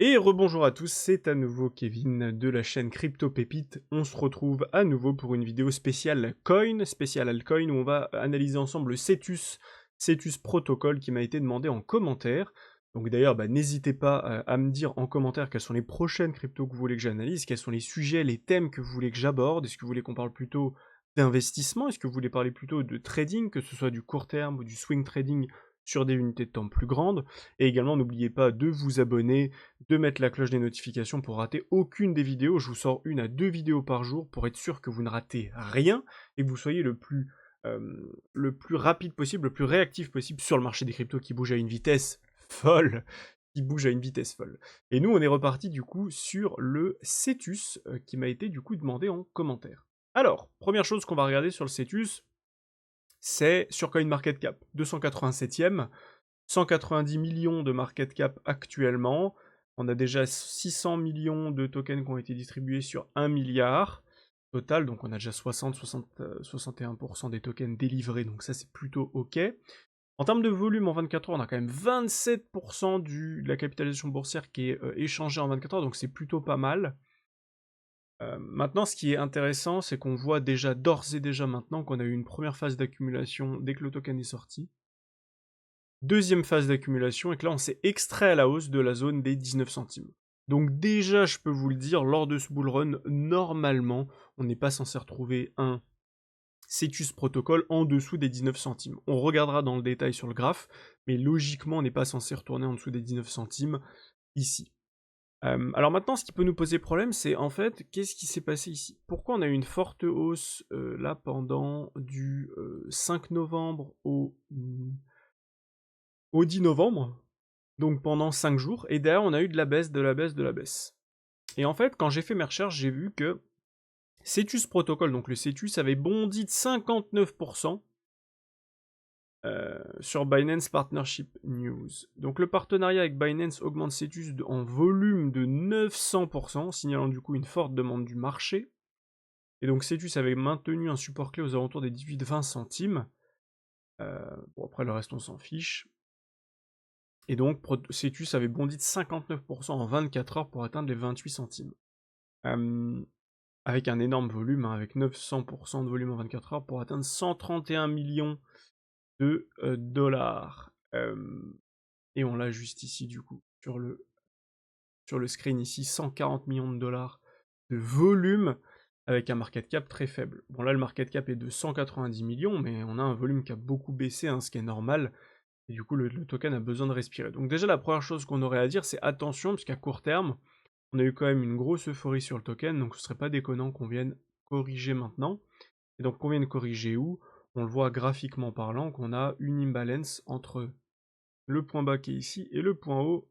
Et rebonjour à tous, c'est à nouveau Kevin de la chaîne Crypto Pépite. On se retrouve à nouveau pour une vidéo spéciale coin, spéciale altcoin, où on va analyser ensemble le Cetus Protocol qui m'a été demandé en commentaire. Donc d'ailleurs, n'hésitez pas à me dire en commentaire quelles sont les prochaines cryptos que vous voulez que j'analyse, quels sont les sujets, les thèmes que vous voulez que j'aborde, est-ce que vous voulez qu'on parle plutôt d'investissement, est-ce que vous voulez parler plutôt de trading, que ce soit du court terme ou du swing trading sur des unités de temps plus grandes. Et également, n'oubliez pas de vous abonner, de mettre la cloche des notifications pour rater aucune des vidéos. Je vous sors 1 à 2 vidéos par jour pour être sûr que vous ne ratez rien et que vous soyez le plus rapide possible, le plus réactif possible sur le marché des cryptos qui bouge à une vitesse folle. Qui bouge à une vitesse folle. Et nous, on est reparti du coup sur le Cetus qui m'a été du coup demandé en commentaire. Alors, première chose qu'on va regarder sur le Cetus, c'est sur CoinMarketCap, 287e, 190 millions de market cap actuellement. On a déjà 600 millions de tokens qui ont été distribués sur 1 milliard total, donc on a déjà 61% des tokens délivrés, donc ça c'est plutôt ok. En termes de volume en 24 heures, on a quand même 27% de la capitalisation boursière qui est échangée en 24 heures, donc c'est plutôt pas mal. Maintenant, ce qui est intéressant, c'est qu'on voit déjà d'ores et déjà maintenant qu'on a eu une première phase d'accumulation dès que le token est sorti. Deuxième phase d'accumulation, et que là on s'est extrait à la hausse de la zone des 19 centimes. Donc déjà, je peux vous le dire, lors de ce bull run, normalement, on n'est pas censé retrouver un Cetus Protocol en dessous des 19 centimes. On regardera dans le détail sur le graphe, mais logiquement, on n'est pas censé retourner en dessous des 19 centimes ici. Alors maintenant, ce qui peut nous poser problème, c'est en fait, qu'est-ce qui s'est passé ici? Pourquoi on a eu une forte hausse là pendant du 5 novembre au 10 novembre, donc pendant 5 jours, et derrière on a eu de la baisse, de la baisse, de la baisse. Et en fait, quand j'ai fait mes recherches, j'ai vu que Cetus Protocol, donc le Cetus, avait bondi de 59% sur Binance Partnership News. Donc le partenariat avec Binance augmente Cetus en volume de 900%, signalant du coup une forte demande du marché. Et donc Cetus avait maintenu un support clé aux alentours des 18-20 centimes. Bon, après le reste on s'en fiche. Et donc Cetus avait bondi de 59% en 24 heures pour atteindre les 28 centimes. Avec un énorme volume, hein, avec 900% de volume en 24 heures pour atteindre 131 millions de dollars. Et on l'a juste ici du coup, sur le screen ici, 140 millions de dollars de volume avec un market cap très faible. Bon là le market cap est de 190 millions, mais on a un volume qui a beaucoup baissé, hein, ce qui est normal. Et du coup, le token a besoin de respirer. Donc déjà, la première chose qu'on aurait à dire, c'est attention, puisqu'à court terme, on a eu quand même une grosse euphorie sur le token, donc ce serait pas déconnant qu'on vienne corriger maintenant. Et donc qu'on vienne corriger où? On le voit graphiquement parlant, qu'on a une imbalance entre le point bas qui est ici et le point haut,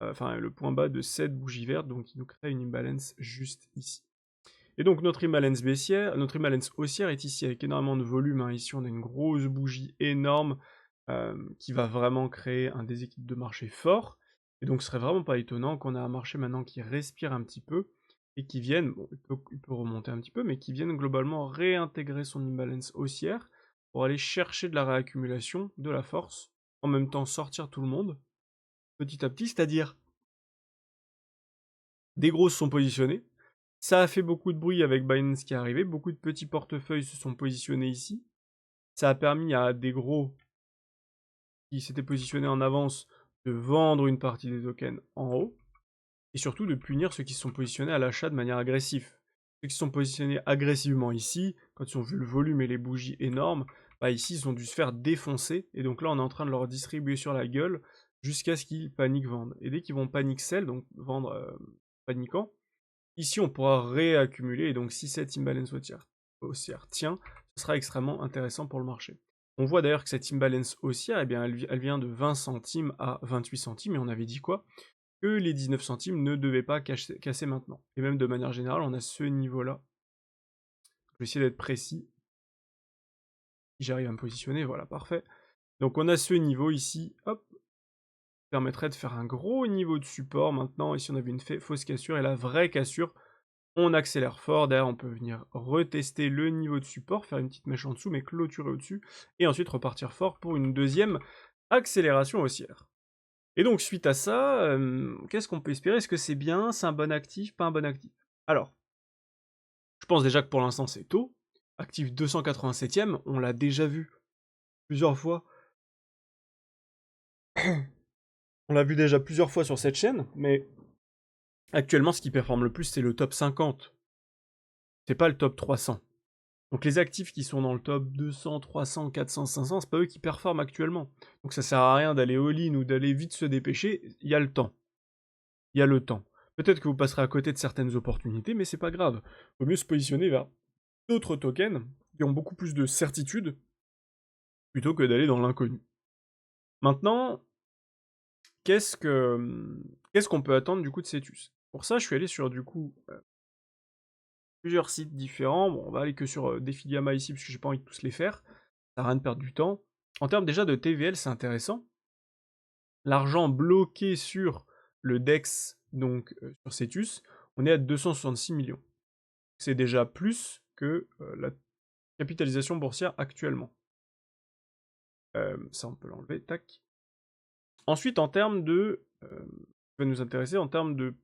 enfin le point bas de cette bougie verte, donc il nous crée une imbalance juste ici. Et donc notre imbalance baissière, notre imbalance haussière est ici avec énormément de volume, hein. Ici on a une grosse bougie énorme, qui va vraiment créer un déséquilibre de marché fort. Et donc ce serait vraiment pas étonnant qu'on ait un marché maintenant qui respire un petit peu et qui vienne, bon, il peut remonter un petit peu, mais qui vienne globalement réintégrer son imbalance haussière pour aller chercher de la réaccumulation, de la force, en même temps sortir tout le monde, petit à petit, c'est-à-dire des grosses sont positionnées. Ça a fait beaucoup de bruit avec Binance qui est arrivé, beaucoup de petits portefeuilles se sont positionnés ici. Ça a permis à des gros qui s'étaient positionnés en avance de vendre une partie des tokens en haut, et surtout de punir ceux qui se sont positionnés à l'achat de manière agressive. Ceux qui se sont positionnés agressivement ici, quand ils ont vu le volume et les bougies énormes, ici ils ont dû se faire défoncer, et donc là on est en train de leur distribuer sur la gueule jusqu'à ce qu'ils paniquent vendent. Et dès qu'ils vont panique sell, donc vendre paniquant, ici on pourra réaccumuler, et donc si cette imbalance haussière tient, ce sera extrêmement intéressant pour le marché. On voit d'ailleurs que cette imbalance haussière, eh bien, elle vient de 20 centimes à 28 centimes, et on avait dit quoi? Que les 19 centimes ne devaient pas casser maintenant. Et même de manière générale, on a ce niveau-là. Je vais essayer d'être précis. Si j'arrive à me positionner, voilà, parfait. Donc on a ce niveau ici, hop, permettrait de faire un gros niveau de support maintenant. Ici on avait une fausse cassure, et la vraie cassure, on accélère fort, derrière on peut venir retester le niveau de support, faire une petite mèche en dessous, mais clôturer au-dessus, et ensuite repartir fort pour une deuxième accélération haussière. Et donc suite à ça, qu'est-ce qu'on peut espérer? Est-ce que c'est bien? C'est un bon actif? Pas un bon actif? Alors, je pense déjà que pour l'instant c'est tôt. Actif 287e, on l'a déjà vu plusieurs fois. On l'a vu déjà plusieurs fois sur cette chaîne, mais actuellement ce qui performe le plus c'est le top 50. C'est pas le top 300. Donc les actifs qui sont dans le top 200, 300, 400, 500, c'est pas eux qui performent actuellement. Donc ça sert à rien d'aller all-in ou d'aller vite se dépêcher, il y a le temps. Il y a le temps. Peut-être que vous passerez à côté de certaines opportunités, mais c'est pas grave. Vaut mieux se positionner vers d'autres tokens qui ont beaucoup plus de certitude plutôt que d'aller dans l'inconnu. Maintenant, qu'est-ce qu'on peut attendre du coup de Cetus? Pour ça, je suis allé sur du coup plusieurs sites différents. Bon, on va aller que sur Defiliama ici parce que j'ai pas envie de tous les faire. Ça sert à rien de perdre du temps. En termes déjà de TVL, c'est intéressant. L'argent bloqué sur le DEX, donc sur Cetus, on est à 266 millions. C'est déjà plus que la capitalisation boursière actuellement. Ça, on peut l'enlever, tac. Ensuite, en termes de... va nous intéresser, en termes de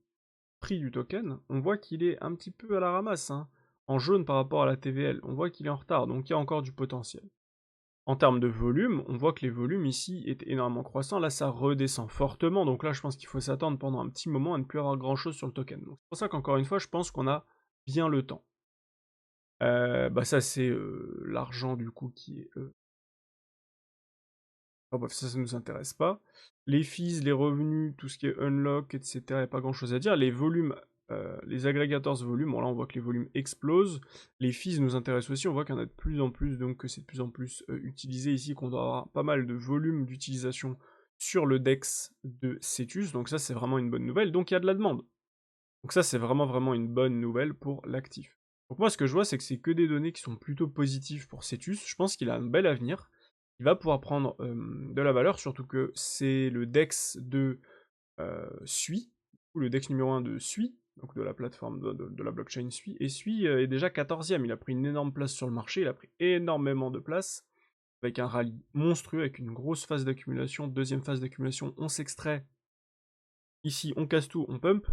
prix du token, on voit qu'il est un petit peu à la ramasse, hein, en jaune par rapport à la TVL. On voit qu'il est en retard, donc il y a encore du potentiel. En termes de volume, on voit que les volumes ici étaient énormément croissants. Là, ça redescend fortement, donc là, je pense qu'il faut s'attendre pendant un petit moment à ne plus avoir grand-chose sur le token. Donc c'est pour ça qu'encore une fois, je pense qu'on a bien le temps. Bah ça, c'est l'argent, du coup, qui est... Enfin bref, ça nous intéresse pas. Les fees, les revenus, tout ce qui est unlock, etc., il n'y a pas grand-chose à dire. Les volumes, les agrégateurs volumes, bon là, on voit que les volumes explosent. Les fees nous intéressent aussi, on voit qu'il y en a de plus en plus, donc que c'est de plus en plus utilisé ici, qu'on doit avoir pas mal de volume d'utilisation sur le DEX de Cetus, donc ça, c'est vraiment une bonne nouvelle. Donc il y a de la demande. Donc ça, c'est vraiment, vraiment une bonne nouvelle pour l'actif. Donc moi, ce que je vois, c'est que c'est que des données qui sont plutôt positives pour Cetus. Je pense qu'il a un bel avenir. Il va pouvoir prendre de la valeur, surtout que c'est le DEX de Sui, ou le DEX numéro 1 de Sui, donc de la plateforme de la blockchain Sui, et Sui est déjà 14e, il a pris une énorme place sur le marché, il a pris énormément de place, avec un rallye monstrueux, avec une grosse phase d'accumulation, deuxième phase d'accumulation, on s'extrait, ici on casse tout, on pump.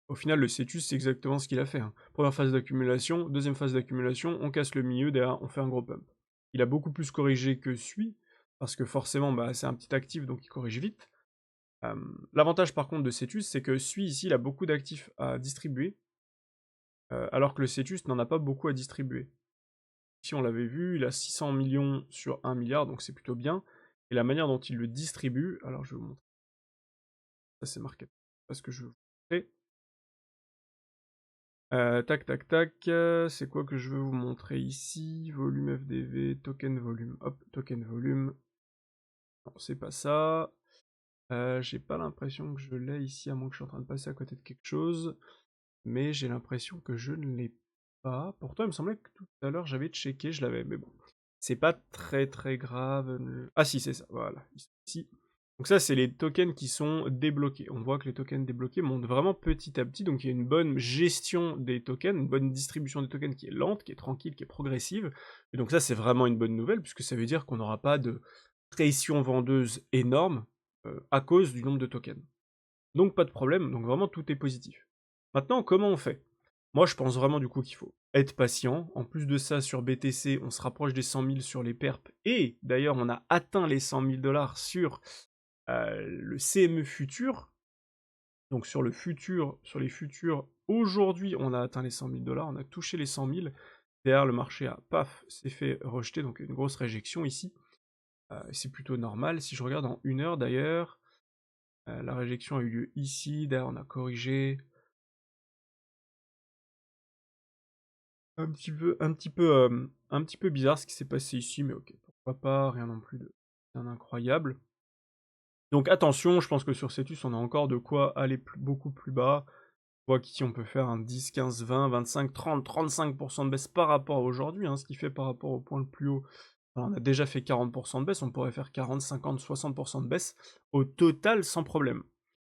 Au final, le Cetus, c'est exactement ce qu'il a fait, hein. Première phase d'accumulation, deuxième phase d'accumulation, on casse le milieu, derrière on fait un gros pump. Il a beaucoup plus corrigé que Sui, parce que forcément, bah, c'est un petit actif, donc il corrige vite. L'avantage par contre de Cetus, c'est que Sui ici, il a beaucoup d'actifs à distribuer, alors que le Cetus n'en a pas beaucoup à distribuer. Ici, on l'avait vu, il a 600 millions sur 1 milliard, donc c'est plutôt bien. Et la manière dont il le distribue, alors je vais vous montrer. Ça, c'est marqué. Parce que je veux vous montrer. Tac, tac, tac. C'est quoi que je veux vous montrer ici? Volume FDV, token volume. Hop, token volume. Non, c'est pas ça. J'ai pas l'impression que je l'ai ici, à moins que je suis en train de passer à côté de quelque chose. Mais j'ai l'impression que je ne l'ai pas. Pourtant, il me semblait que tout à l'heure j'avais checké, je l'avais, mais bon. C'est pas très très grave. Ah si, c'est ça, voilà. Ici. Donc ça, c'est les tokens qui sont débloqués. On voit que les tokens débloqués montent vraiment petit à petit, donc il y a une bonne gestion des tokens, une bonne distribution des tokens qui est lente, qui est tranquille, qui est progressive. Et donc ça, c'est vraiment une bonne nouvelle, puisque ça veut dire qu'on n'aura pas de pression vendeuse énorme à cause du nombre de tokens. Donc pas de problème, donc vraiment tout est positif. Maintenant, comment on fait? Moi, je pense vraiment du coup qu'il faut être patient. En plus de ça, sur BTC, on se rapproche des 100 000 sur les perps. Et d'ailleurs, on a atteint les 100 000 $ sur le CME futur. Donc sur le futur, sur les futurs, aujourd'hui, on a atteint les 100 000 $, on a touché les 100 000. Derrière, le marché a, paf, s'est fait rejeter, donc une grosse réjection ici. C'est plutôt normal. Si je regarde en 1 heure d'ailleurs, la réjection a eu lieu ici. Derrière, on a corrigé. Un petit peu bizarre ce qui s'est passé ici, mais ok, pourquoi pas, rien non plus de bien incroyable. Donc attention, je pense que sur Cetus, on a encore de quoi aller beaucoup plus bas. On voit qu'ici, on peut faire un 10, 15, 20, 25, 30, 35% de baisse par rapport à aujourd'hui, hein, ce qui fait par rapport au point le plus haut. Alors, on a déjà fait 40% de baisse, on pourrait faire 40, 50, 60% de baisse au total sans problème.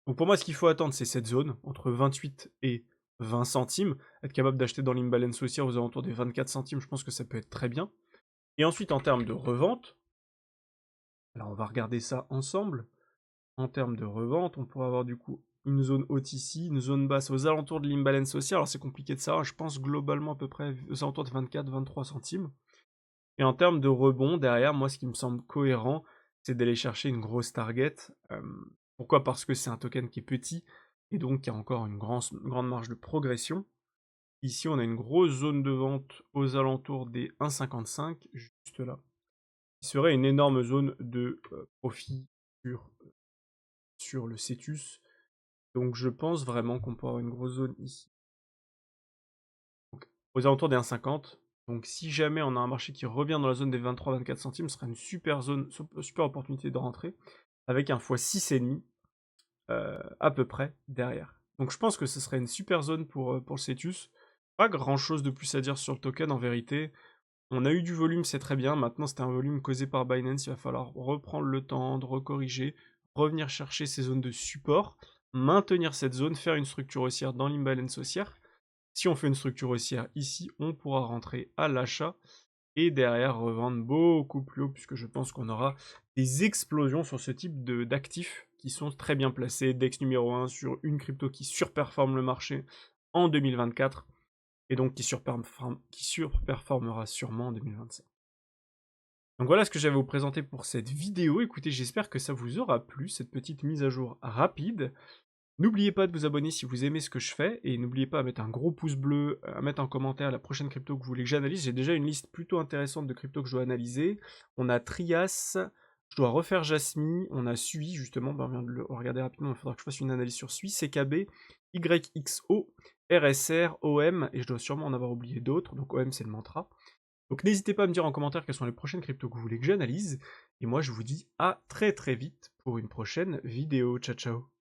Donc pour moi, ce qu'il faut attendre, c'est cette zone, entre 28 et 20 centimes. Être capable d'acheter dans l'imbalance haussière aux alentours des 24 centimes, je pense que ça peut être très bien. Et ensuite, en termes de revente, alors on va regarder ça ensemble. En termes de revente, on pourrait avoir du coup une zone haute ici, une zone basse aux alentours de l'imbalance haussière. Alors c'est compliqué de savoir, je pense globalement à peu près aux alentours de 24-23 centimes. Et en termes de rebond, derrière, moi ce qui me semble cohérent, c'est d'aller chercher une grosse target. Pourquoi? Parce que c'est un token qui est petit, et donc qui a encore une grande marge de progression. Ici, on a une grosse zone de vente aux alentours des 1,55, juste là, qui serait une énorme zone de profit sur le Cetus. Donc je pense vraiment qu'on peut avoir une grosse zone ici. Donc, aux alentours des 1,50. Donc si jamais on a un marché qui revient dans la zone des 23-24 centimes, ce serait une super zone, super opportunité de rentrer, avec un x6,5 à peu près derrière. Donc je pense que ce serait une super zone pour le Cetus. Pas grand chose de plus à dire sur le token en vérité. On a eu du volume, c'est très bien. Maintenant, c'était un volume causé par Binance. Il va falloir reprendre le temps de recorriger, revenir chercher ces zones de support, maintenir cette zone, faire une structure haussière dans l'imbalance haussière. Si on fait une structure haussière ici, on pourra rentrer à l'achat et derrière revendre beaucoup plus haut, puisque je pense qu'on aura des explosions sur ce type d'actifs qui sont très bien placés. DEX numéro 1 sur une crypto qui surperforme le marché en 2024 et donc qui surperformera sûrement en 2025. Donc voilà ce que j'avais à vous présenter pour cette vidéo. Écoutez, j'espère que ça vous aura plu, cette petite mise à jour rapide. N'oubliez pas de vous abonner si vous aimez ce que je fais, et n'oubliez pas à mettre un gros pouce bleu, à mettre en commentaire la prochaine crypto que vous voulez que j'analyse. J'ai déjà une liste plutôt intéressante de cryptos que je dois analyser. On a Trias, je dois refaire Jasmy, on a Sui, justement, on vient de le regarder rapidement, il faudra que je fasse une analyse sur Sui, CKB, YXO, RSR, OM, et je dois sûrement en avoir oublié d'autres, donc OM c'est le mantra. Donc n'hésitez pas à me dire en commentaire quelles sont les prochaines cryptos que vous voulez que j'analyse, et moi je vous dis à très très vite pour une prochaine vidéo. Ciao ciao.